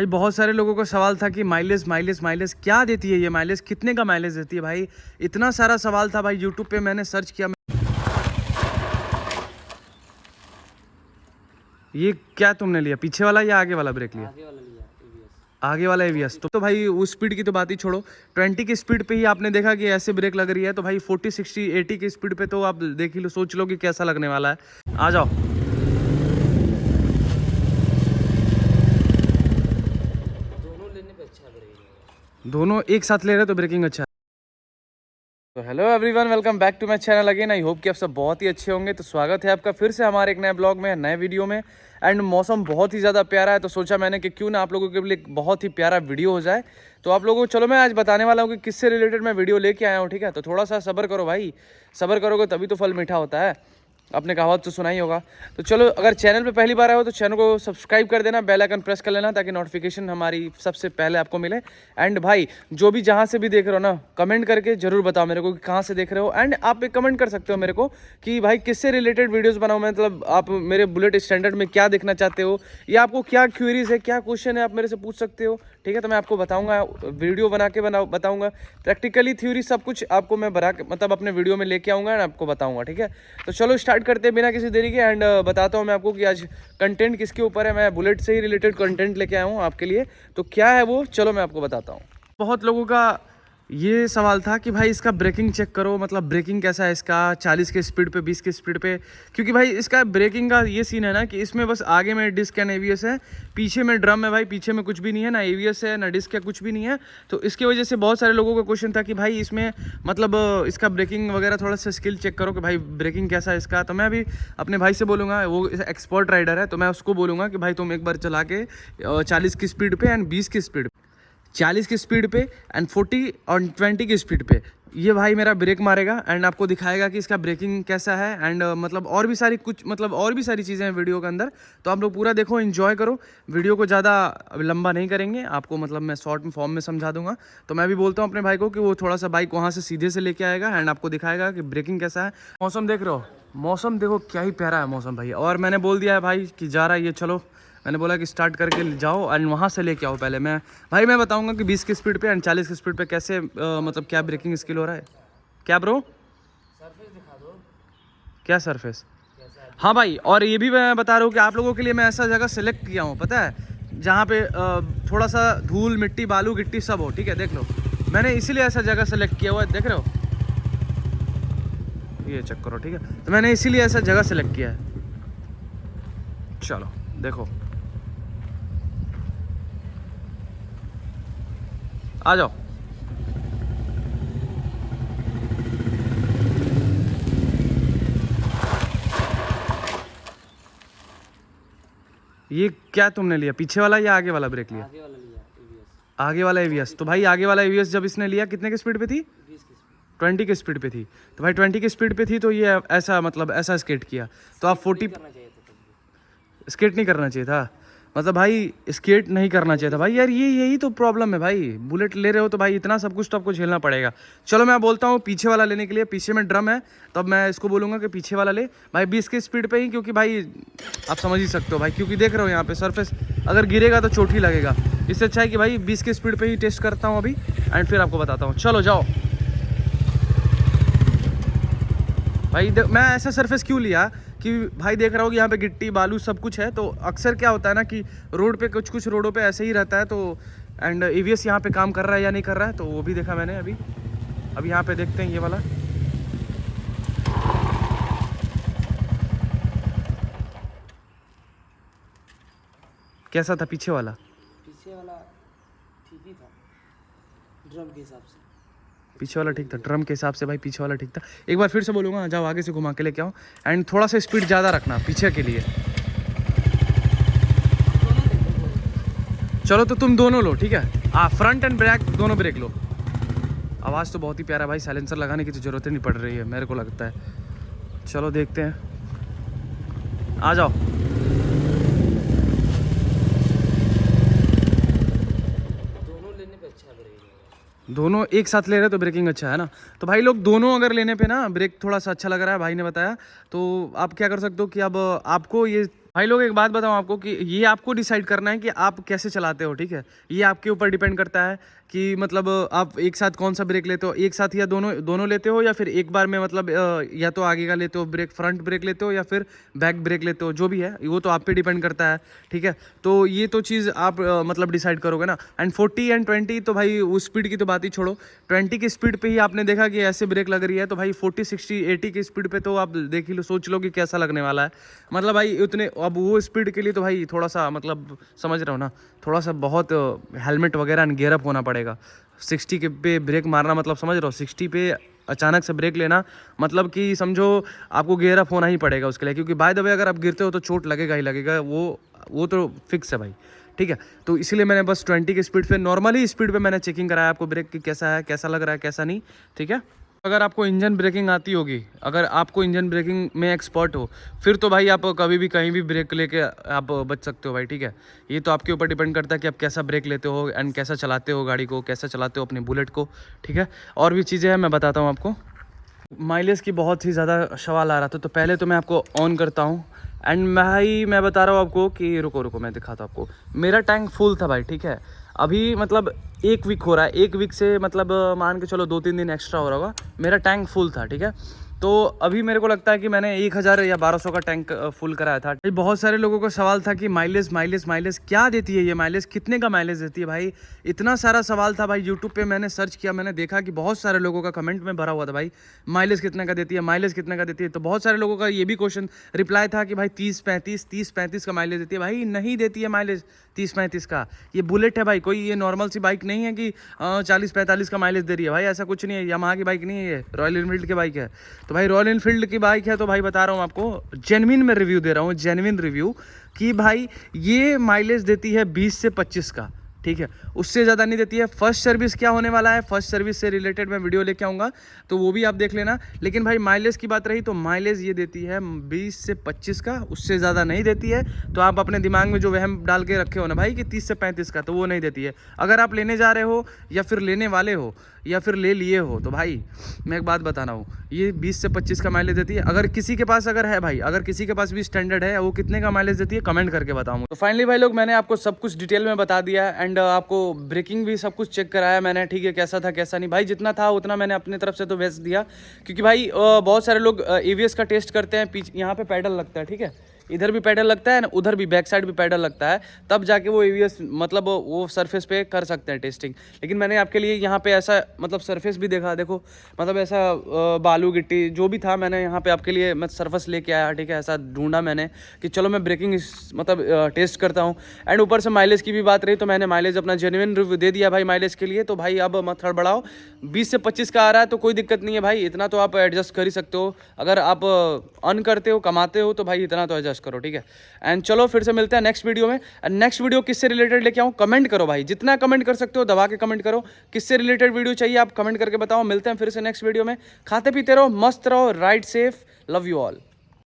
भाई बहुत सारे लोगों का सवाल था कि माइलेज माइलेज माइलेज क्या देती है ये, माइलेज कितने का माइलेज देती है भाई। इतना सारा सवाल था भाई, यूट्यूब पे मैंने सर्च किया। ये क्या तुमने लिया, पीछे वाला या आगे वाला ब्रेक लिया? आगे वाला लिया ABS। आगे वाला एवीएस। तो भाई उस स्पीड की तो बात ही छोड़ो, 20 की स्पीड पे ही आपने देखा कि ऐसे ब्रेक लग रही है, तो भाई 40 60 80 की स्पीड पे तो आप देख ही लो, सोच लो कि कैसा लगने वाला है। आ जाओ। दोनों लेने पे अच्छा ब्रेक। दोनों एक साथ ले रहे तो ब्रेकिंग अच्छा है। तो hello everyone, welcome back to my channel again. I hope कि आप सब बहुत ही अच्छे होंगे। तो स्वागत है आपका फिर से हमारे एक नए ब्लॉग में, नए वीडियो में। एंड मौसम बहुत ही ज़्यादा प्यारा है, तो सोचा मैंने कि क्यों ना आप लोगों के लिए एक बहुत ही प्यारा वीडियो हो जाए। तो आप लोगों को चलो मैं आज बताने वाला हूँ कि किससे रिलेटेड मैं वीडियो लेके आया हूँ, ठीक है। तो थोड़ा सा सब्र करो भाई, सब्र करोगे तभी तो फल मीठा होता है। आपने कहावत तो सुना ही होगा। तो चलो, अगर चैनल पे पहली बार आए हो तो चैनल को सब्सक्राइब कर देना, बेल आइकन प्रेस कर लेना ताकि नोटिफिकेशन हमारी सबसे पहले आपको मिले। एंड भाई जो भी जहाँ से भी देख रहे हो ना, कमेंट करके जरूर बताओ मेरे को कि कहाँ से देख रहे हो। एंड आप एक कमेंट कर सकते हो मेरे को कि भाई किससे रिलेटेड वीडियोस बनाऊँ, मतलब आप मेरे बुलेट स्टैंडर्ड में क्या देखना चाहते हो, या आपको क्या क्वेरीज है, क्या क्वेश्चन है, आप मेरे से पूछ सकते हो, ठीक है। तो मैं आपको बताऊंगा, वीडियो बना के बताऊंगा, प्रैक्टिकली थ्योरी सब कुछ आपको मैं बना के मतलब अपने वीडियो में लेके आऊँगा एंड आपको बताऊँगा, ठीक है। तो चलो स्टार्ट करते हैं बिना किसी देरी के। एंड बताता हूँ मैं आपको कि आज कंटेंट किसके ऊपर है। मैं बुलेट से ही रिलेटेड कंटेंट लेके आया हूँ आपके लिए। तो क्या है वो, चलो मैं आपको बताता हूँ। बहुत लोगों का ये सवाल था कि भाई इसका ब्रेकिंग चेक करो, मतलब ब्रेकिंग कैसा है इसका, 40 के स्पीड पे, 20 के स्पीड पे। क्योंकि भाई इसका ब्रेकिंग का ये सीन है ना कि इसमें बस आगे में डिस्क एंड एवीएस है, पीछे में ड्रम है भाई, पीछे में कुछ भी नहीं है, ना एवीएस है ना डिस्क है, कुछ भी नहीं है। तो इसकी वजह से बहुत सारे लोगों का क्वेश्चन था कि भाई इसमें मतलब इसका ब्रेकिंग वगैरह थोड़ा सा स्किल चेक करो कि भाई ब्रेकिंग कैसा है इसका। तो मैं अभी अपने भाई से बोलूँगा, वो एक्सपर्ट राइडर है, तो मैं उसको बोलूँगा कि भाई तुम एक बार चला के 40 की स्पीड पे एंड 20 की स्पीड, 40 की स्पीड पे एंड 40 और 20 की स्पीड पे ये भाई मेरा ब्रेक मारेगा एंड आपको दिखाएगा कि इसका ब्रेकिंग कैसा है। एंड मतलब और भी सारी कुछ मतलब और भी सारी चीज़ें हैं वीडियो के अंदर। तो आप लोग पूरा देखो, एंजॉय करो। वीडियो को ज़्यादा लंबा नहीं करेंगे, आपको मतलब मैं शॉर्ट में फॉर्म में समझा दूंगा। तो मैं भी बोलता हूँ अपने भाई को कि वो थोड़ा सा बाइक वहाँ से सीधे से लेके आएगा एंड आपको दिखाएगा कि ब्रेकिंग कैसा है। मौसम देख रहे हो, मौसम देखो क्या ही प्यारा है मौसम भाई। और मैंने बोल दिया है भाई कि जा रहा है ये, चलो मैंने बोला कि स्टार्ट करके जाओ एंड वहाँ से लेके आओ। पहले मैं बताऊंगा कि 20 की स्पीड पे एंड 40 की स्पीड पे कैसे मतलब क्या ब्रेकिंग स्किल हो रहा है। क्या ब्रो? सरफेस दिखा दो क्या सरफेस? कैसा है। हाँ भाई, और ये भी मैं बता रहा हूँ कि आप लोगों के लिए मैं ऐसा जगह सेलेक्ट किया हूँ, पता है, जहाँ पे थोड़ा सा धूल मिट्टी बालू गिट्टी सब हो, ठीक है। देख लो, मैंने इसीलिए ऐसा जगह सेलेक्ट किया हुआ है, देख रहे हो, ये चेक करो, ठीक है। तो मैंने इसीलिए ऐसा जगह सेलेक्ट किया है। चलो देखो, आ जाओ। ये क्या तुमने लिया, पीछे वाला या आगे वाला ब्रेक लिया? आगे वाला लिया ABS। आगे वाला एवीएस। तो भाई आगे वाला एवीएस जब इसने लिया कितने की स्पीड पे थी? 20 की स्पीड। 20 की स्पीड पे थी। तो भाई 20 की स्पीड पे थी तो ये ऐसा मतलब ऐसा स्केट किया। तो आप 40 करना चाहिए था तब भी। स्केट नहीं करना चाहिए था, मतलब भाई स्केट नहीं करना चाहिए था भाई यार। ये यही तो प्रॉब्लम है भाई, बुलेट ले रहे हो तो भाई इतना सब कुछ तो आपको झेलना पड़ेगा। चलो मैं बोलता हूँ पीछे वाला लेने के लिए, पीछे में ड्रम है, तब मैं इसको बोलूँगा कि पीछे वाला ले भाई 20 की स्पीड पे ही। क्योंकि भाई आप समझ ही सकते हो भाई, क्योंकि देख रहे हो यहाँ पे सरफेस अगर गिरेगा तो चोट ही लगेगा। इससे अच्छा है कि भाई 20 की स्पीड पे ही टेस्ट करता हूँ अभी एंड फिर आपको बताता हूँ। चलो जाओ भाई। मैं ऐसा सरफेस क्यों लिया कि भाई देख रहा हूँ कि यहाँ पे गिट्टी बालू सब कुछ है। तो अक्सर क्या होता है ना कि रोड पे कुछ कुछ रोडों पे ऐसे ही रहता है। तो एंड एवीएस यहाँ पे काम कर रहा है या नहीं कर रहा है, तो वो भी देखा मैंने अभी यहाँ पे देखते हैं ये वाला। कैसा था पीछे वाला? पीछे वाला ठीक ही था ड्रम के हिसाब से। पीछे वाला ठीक था ड्रम के हिसाब से भाई, पीछे वाला ठीक था। एक बार फिर से बोलूँगा, जाओ आगे से घुमा के लेके आओ एंड थोड़ा सा स्पीड ज़्यादा रखना पीछे के लिए। चलो तो तुम दोनों लो, ठीक है। फ्रंट एंड बैक दोनों ब्रेक लो। आवाज़ तो बहुत ही प्यारा भाई, साइलेंसर लगाने की तो ज़रूरत ही नहीं पड़ रही है मेरे को लगता है। चलो देखते हैं, आ जाओ। दोनों लेने पे अच्छा ब्रेक। दोनों एक साथ ले रहे तो ब्रेकिंग अच्छा है ना। तो भाई लोग दोनों अगर लेने पे ना ब्रेक थोड़ा सा अच्छा लग रहा है, भाई ने बताया, तो आप क्या कर सकते हो कि अब आपको ये भाई लोग एक बात बताऊं आपको कि ये आपको डिसाइड करना है कि आप कैसे चलाते हो, ठीक है। ये आपके ऊपर डिपेंड करता है कि मतलब आप एक साथ कौन सा ब्रेक लेते हो, एक साथ या दोनों दोनों लेते हो, या फिर एक बार में मतलब या तो आगे का लेते हो ब्रेक, फ्रंट ब्रेक लेते हो, या फिर बैक ब्रेक लेते हो, जो भी है वो तो आप पे डिपेंड करता है, ठीक है। तो ये तो चीज़ आप मतलब डिसाइड करोगे ना। एंड 40 एंड 20 तो भाई उस स्पीड की तो बात ही छोड़ो, 20 की स्पीड पे ही आपने देखा कि ऐसे ब्रेक लग रही है, तो भाई 40 60 80 की स्पीड पे तो आप देख ही लो, सोच लो कि कैसा लगने वाला है। मतलब भाई उतने अब वो स्पीड के लिए तो भाई थोड़ा सा मतलब समझ रहे हो ना, थोड़ा सा बहुत हेलमेट वगैरह गियर अप होना पड़ेगा। 60 के पे ब्रेक मारना मतलब समझ रहे हो, 60 पे अचानक से ब्रेक लेना मतलब कि समझो आपको गियर अप होना ही पड़ेगा उसके लिए, क्योंकि बाय द वे अगर आप गिरते हो तो चोट लगेगा ही लगेगा, वो तो फिक्स है भाई, ठीक है। तो इसीलिए मैंने बस 20 की स्पीड पे, नॉर्मली स्पीड पे मैंने चेकिंग कराया आपको ब्रेक की कैसा है, कैसा लग रहा है, कैसा नहीं, ठीक है। अगर आपको इंजन ब्रेकिंग आती होगी, अगर आपको इंजन ब्रेकिंग में एक्सपर्ट हो, फिर तो भाई आप कभी भी कहीं भी ब्रेक लेके आप बच सकते हो भाई, ठीक है। ये तो आपके ऊपर डिपेंड करता है कि आप कैसा ब्रेक लेते हो एंड कैसा चलाते हो गाड़ी को, कैसा चलाते हो अपनी बुलेट को, ठीक है। और भी चीज़ें हैं, मैं बताता हूँ आपको। माइलेज की बहुत ही ज़्यादा सवाल आ रहा था, तो पहले तो मैं आपको ऑन करता हूँ। एंड भाई मैं बता रहा हूँ आपको कि रुको रुको मैं दिखाता हूँ आपको। मेरा टैंक फुल था भाई, ठीक है। अभी मतलब 1 वीक हो रहा है, 1 वीक से मतलब मान के चलो 2-3 दिन एक्स्ट्रा हो रहा होगा, मेरा टैंक फुल था, ठीक है। तो अभी मेरे को लगता है कि मैंने 1000 या 1200 का टैंक फुल कराया था। भाई बहुत सारे लोगों का सवाल था कि माइलेज माइलेज माइलेज क्या देती है ये, माइलेज कितने का माइलेज देती है भाई, इतना सारा सवाल था भाई। यूट्यूब पे मैंने सर्च किया, मैंने देखा कि बहुत सारे लोगों का कमेंट में भरा हुआ था भाई, माइलेज कितने का देती है, माइलेज कितने का देती है। तो बहुत सारे लोगों का ये भी क्वेश्चन रिप्लाई था कि भाई 30-35 का माइलेज देती है। भाई नहीं देती है माइलेज 30-35 का, ये बुलेट है भाई, कोई ये नॉर्मल सी बाइक नहीं है कि 40-45 का माइलेज दे रही है भाई, ऐसा कुछ नहीं है। यामाहा की बाइक नहीं है ये, रॉयल एनफील्ड की बाइक है। तो भाई रॉयल एनफील्ड की बाइक है, तो भाई बता रहा हूँ आपको, जेन्युइन में रिव्यू दे रहा हूँ, जेन्युइन रिव्यू कि भाई ये माइलेज देती है 20 से 25 का, ठीक है, उससे ज़्यादा नहीं देती है। फर्स्ट सर्विस क्या होने वाला है, फर्स्ट सर्विस से रिलेटेड मैं वीडियो लेके आऊँगा, तो वो भी आप देख लेना। लेकिन भाई माइलेज की बात रही तो माइलेज ये देती है 20 से 25 का, उससे ज़्यादा नहीं देती है। तो आप अपने दिमाग में जो वहम डाल के रखे हो ना भाई कि 30 से 35 का, तो वो नहीं देती है। अगर आप लेने जा रहे हो या फिर लेने वाले हो या फिर ले लिए हो, तो भाई मैं एक बात बताना हूँ, ये 20 से 25 का माइलेज देती है। अगर किसी के पास अगर है भाई, अगर किसी के पास भी स्टैंडर्ड है, वो कितने का माइलेज देती है कमेंट करके बताऊँ। तो फाइनली भाई लोग मैंने आपको सब कुछ डिटेल में बता दिया एंड आपको ब्रेकिंग भी सब कुछ चेक कराया मैंने, ठीक है, कैसा था कैसा नहीं। भाई जितना था उतना मैंने अपनी तरफ से तो बेस्ट दिया, क्योंकि भाई बहुत सारे लोग ABS का टेस्ट करते हैं, पीछे यहाँ पे पैडल लगता है, ठीक है, इधर भी पैडल लगता है ना, उधर भी बैक साइड भी पैडल लगता है, तब जाके वो ABS मतलब वो सरफेस पे कर सकते हैं टेस्टिंग। लेकिन मैंने आपके लिए यहाँ पे ऐसा मतलब सरफेस भी देखा, देखो मतलब ऐसा बालू गिट्टी जो भी था, मैंने यहाँ पे आपके लिए मैं सरफेस लेके आया, ठीक है, ऐसा ढूंढा मैंने कि चलो मैं ब्रेकिंग मतलब टेस्ट करता हूँ। एंड ऊपर से माइलेज की भी बात रही तो मैंने माइलेज अपना जेन्युइन रिव्यू दे दिया भाई माइलेज के लिए। तो भाई अब मत हड़बड़ाओ, 20 से 25 का आ रहा है तो कोई दिक्कत नहीं है भाई, इतना तो आप एडजस्ट कर ही सकते हो। अगर आप अर्न करते हो, कमाते हो, तो भाई इतना तो एडजस्ट करो, ठीक है। एंड चलो फिर से मिलते हैं नेक्स्ट वीडियो में। नेक्स्ट वीडियो किससे रिलेटेड लेके आऊँ कमेंट करो भाई, जितना कमेंट कर सकते हो दबा के कमेंट करो, किससे रिलेटेड वीडियो चाहिए आप कमेंट करके बताओ। मिलते हैं फिर से नेक्स्ट वीडियो में, खाते पीते रहो, मस्त रहो, ride safe, love you all.